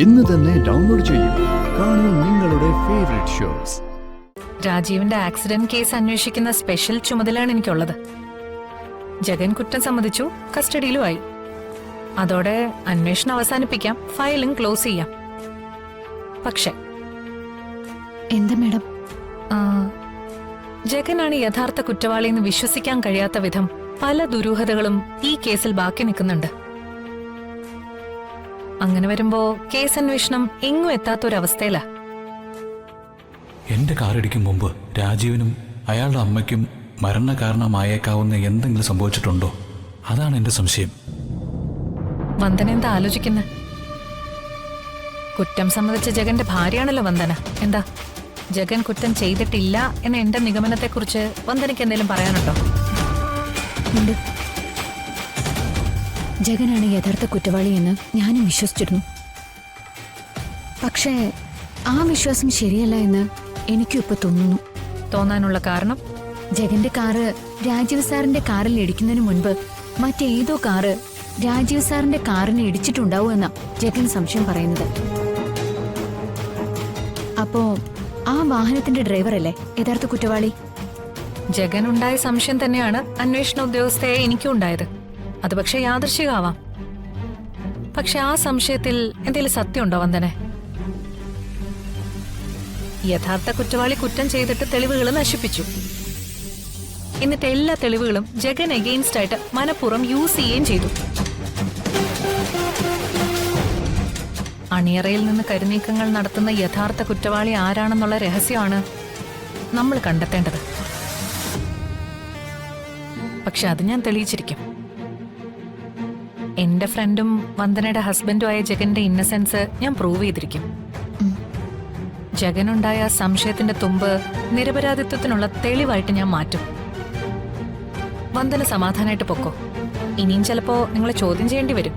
ഇന്ന് തന്നെ ഡൗൺലോഡ് ചെയ്യൂ. കാണൂ നിങ്ങളുടെ ഫേവറേറ്റ് ഷോസ്. രാജീവിന്റെ ആക്സിഡന്റ് കേസ് അന്വേഷിക്കുന്ന സ്പെഷ്യൽ ചുമതലയാണ് എനിക്കുള്ളത്. ജഗൻ കുറ്റം സമ്മതിച്ചു, കസ്റ്റഡിയിലുമായി. അതോടെ അന്വേഷണം അവസാനിപ്പിക്കാം, ഫയലും ക്ലോസ് ചെയ്യാം. പക്ഷെ എന്താ മേഡം? ജഗനാണ് യഥാർത്ഥ കുറ്റവാളിയെന്ന് വിശ്വസിക്കാൻ കഴിയാത്ത വിധം പല ദുരൂഹതകളും ഈ കേസിൽ ബാക്കി നിൽക്കുന്നുണ്ട്. അങ്ങനെ വരുമ്പോ കേസ് അന്വേഷണം എങ്ങും എത്താത്തൊരവസ്ഥയിലാ. എന്റെ കാറിടിക്കും മുമ്പ് രാജീവിനും അയാളുടെ അമ്മയ്ക്കും മരണകാരണമായേക്കാവുന്ന എന്തെങ്കിലും സംഭവിച്ചിട്ടുണ്ടോ? അതാണ് എന്റെ സംശയം. വന്ദന എന്താ ആലോചിക്കുന്നത്? കുറ്റം സമ്മതിച്ച ജഗന്റെ ഭാര്യയാണല്ലോ വന്ദന. എന്താ ജഗൻ കുറ്റം ചെയ്തിട്ടില്ല എന്ന എന്റെ നിഗമനത്തെക്കുറിച്ച് വന്ദനയ്ക്ക് എന്തെങ്കിലും പറയാനുണ്ടോ? ഉണ്ട്. ജഗനാണ് യഥാർത്ഥ കുറ്റവാളി എന്ന് ഞാനും വിശ്വസിച്ചിരുന്നു. പക്ഷേ ആ വിശ്വാസം ശരിയല്ല എന്ന് എനിക്കും ഇപ്പൊ തോന്നുന്നു. തോന്നാനുള്ള കാരണം? ജഗന്റെ കാറ് രാജീവ് സാറിന്റെ കാറിൽ ഇടിക്കുന്നതിന് മുൻപ് മറ്റേതോ കാറ് രാജീവ് സാറിന്റെ കാറിനെ ഇടിച്ചിട്ടുണ്ടാവും എന്നാ ജഗൻ സംശയം പറയുന്നത്. അപ്പോ ആ വാഹനത്തിന്റെ ഡ്രൈവറല്ലേ യഥാർത്ഥ കുറ്റവാളി? ജഗൻ ഉണ്ടായ സംശയം തന്നെയാണ് അന്വേഷണ ഉദ്യോഗസ്ഥയെ എനിക്കും ഉണ്ടായത്. അത് പക്ഷെ യാദൃശ്ചികമാവാം. പക്ഷെ ആ സംശയത്തിൽ എന്തെങ്കിലും സത്യമുണ്ടോ വന്ദനെ? യഥാർത്ഥ കുറ്റവാളി കുറ്റം ചെയ്തിട്ട് തെളിവുകൾ നശിപ്പിച്ചു. എന്നിട്ട് എല്ലാ തെളിവുകളും ജഗൻ എഗെയിൻസ്റ്റ് ആയിട്ട് മനഃപൂർവ്വം യൂസ് ചെയ്യുകയും ചെയ്തു. അണിയറയിൽ നിന്ന് കരുനീക്കങ്ങൾ നടത്തുന്ന യഥാർത്ഥ കുറ്റവാളി ആരാണെന്നുള്ള രഹസ്യമാണ് നമ്മൾ കണ്ടെത്തേണ്ടത്. പക്ഷെ അത് ഞാൻ തെളിയിച്ചിരിക്കും. എന്റെ ഫ്രണ്ടും വന്ദനയുടെ ഹസ്ബൻഡുമായ ജഗന്റെ ഇന്നസെൻസ് ഞാൻ പ്രൂവ് ചെയ്തിരിക്കും. ജഗനുണ്ടായ സംശയത്തിന്റെ തുമ്പ് നിരപരാധിത്വത്തിനുള്ള തെളിവായിട്ട് ഞാൻ മാറ്റും. വന്ദന സമാധാനമായിട്ട് പൊക്കോ. ഇനിയും ചിലപ്പോ നിങ്ങളെ ചോദ്യം ചെയ്യേണ്ടി വരും.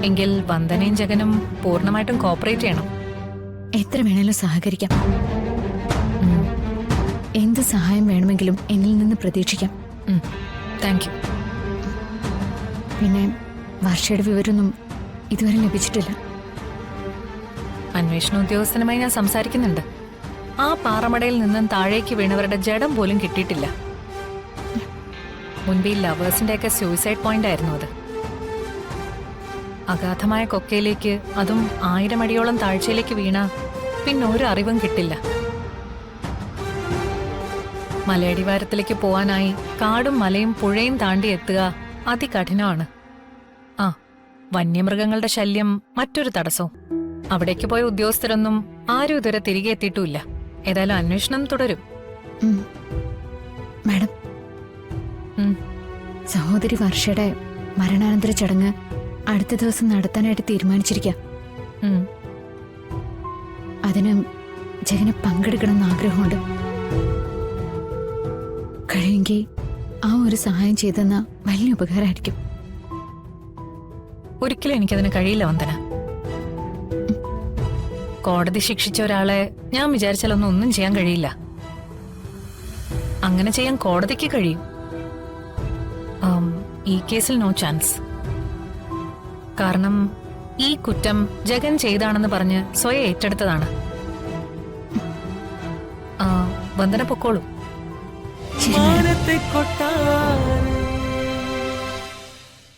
എങ്കിൽ വന്ദനയും ജഗനും പൂർണ്ണമായിട്ടും കോപ്പറേറ്റ് ചെയ്യണം. എത്ര വേണേലും സഹകരിക്കാം. എന്ത് സഹായം വേണമെങ്കിലും എന്നിൽ നിന്ന് പ്രതീക്ഷിക്കാം. Thank you. പിന്നെ വർഷയുടെ വിവരമൊന്നും ഇതുവരെ ലഭിച്ചിട്ടില്ല. അന്വേഷണ ഉദ്യോഗസ്ഥനുമായി ഞാൻ സംസാരിക്കുന്നുണ്ട്. ആ പാറമടയിൽ നിന്നും താഴേക്ക് വീണവരുടെ ജഡം പോലും കിട്ടിയിട്ടില്ല. മുൻപ് ഈ ലവേഴ്സിന്റെയൊക്കെ സൂയിസൈഡ് പോയിന്റ് ആയിരുന്നു അത്. അഗാധമായ കൊക്കയിലേക്ക്, അതും 1000 അടിയോളം താഴ്ചയിലേക്ക് വീണ പിന്നെ ഒരു അറിവും കിട്ടില്ല. മലയടിവാരത്തിലേക്ക് പോവാനായി കാടും മലയും പുഴയും താണ്ടി എത്തുക അതികഠിനമാണ്. ആ വന്യമൃഗങ്ങളുടെ ശല്യം മറ്റൊരു തടസ്സവും. അവിടേക്ക് പോയ ഉദ്യോഗസ്ഥരൊന്നും ആരും ഇതുവരെ തിരികെ എത്തിയിട്ടുമില്ല. ഏതായാലും അന്വേഷണം തുടരും. മാഡം, സഹോദരി വർഷയുടെ മരണാനന്തര ചടങ്ങ് അടുത്ത ദിവസം നടത്താനായിട്ട് തീരുമാനിച്ചിരിക്കാം. അതിന് ജഗന് പങ്കെടുക്കണമെന്ന് ആഗ്രഹമുണ്ട്. കഴിയുമെങ്കിൽ ആ ഒരു സഹായം ചെയ്തെന്ന വലിയ ഉപകാരമായിരിക്കും. ഒരിക്കലും എനിക്കതിന് കഴിയില്ല വന്ദന. കോടതി ശിക്ഷിച്ച ഒരാളെ ഞാൻ വിചാരിച്ചാലൊന്നും ഒന്നും ചെയ്യാൻ കഴിയില്ല. അങ്ങനെ ചെയ്യാൻ കോടതിക്ക് കഴിയും. ഈ കേസിൽ നോ ചാൻസ്. കാരണം ഈ കുറ്റം ജഗൻ ചെയ്താണെന്ന് പറഞ്ഞ് സ്വയം ഏറ്റെടുത്തതാണ്. വന്ദന പൊക്കോളൂ. ശരി.